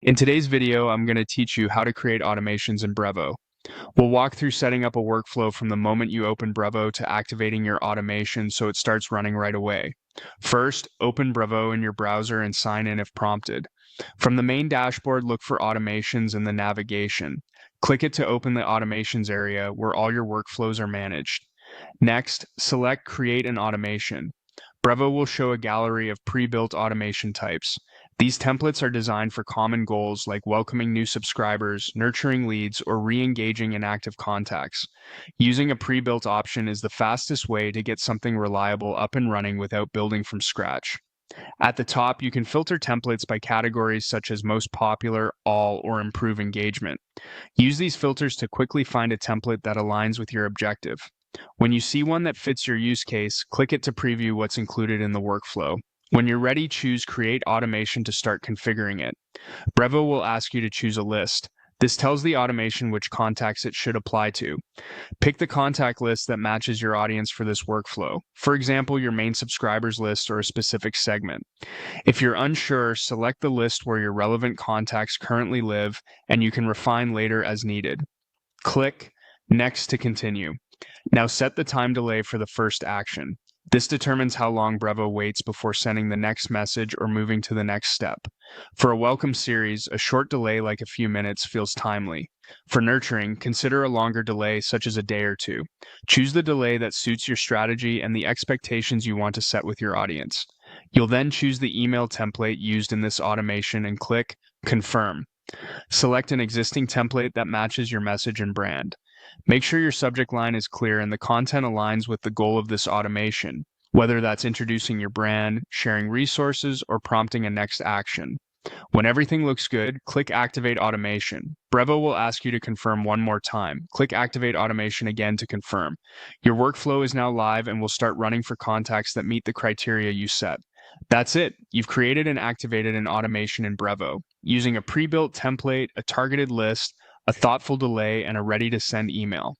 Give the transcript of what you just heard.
In today's video, I'm going to teach you how to create automations in Brevo. We'll walk through setting up a workflow from the moment you open Brevo to activating your automation so it starts running right away. First, open Brevo in your browser and sign in if prompted. From the main dashboard, look for automations in the navigation. Click it to open the automations area where all your workflows are managed. Next, select Create an Automation. Brevo will show a gallery of pre-built automation types. These templates are designed for common goals like welcoming new subscribers, nurturing leads, or re-engaging inactive contacts. Using a pre-built option is the fastest way to get something reliable up and running without building from scratch. At the top, you can filter templates by categories such as most popular, all, or improve engagement. Use these filters to quickly find a template that aligns with your objective. When you see one that fits your use case, click it to preview what's included in the workflow. When you're ready, choose Create Automation to start configuring it. Brevo will ask you to choose a list. This tells the automation which contacts it should apply to. Pick the contact list that matches your audience for this workflow. For example, your main subscribers list or a specific segment. If you're unsure, select the list where your relevant contacts currently live, and you can refine later as needed. Click Next to continue. Now set the time delay for the first action. This determines how long Brevo waits before sending the next message or moving to the next step. For a welcome series, a short delay like a few minutes feels timely. For nurturing, consider a longer delay such as a day or two. Choose the delay that suits your strategy and the expectations you want to set with your audience. You'll then choose the email template used in this automation and click Confirm. Select an existing template that matches your message and brand. Make sure your subject line is clear and the content aligns with the goal of this automation, whether that's introducing your brand, sharing resources, or prompting a next action. When everything looks good, click Activate Automation. Brevo will ask you to confirm one more time. Click Activate Automation again to confirm. Your workflow is now live and will start running for contacts that meet the criteria you set. That's it. You've created and activated an automation in Brevo using a pre-built template, a targeted list, a thoughtful delay, and a ready-to-send email.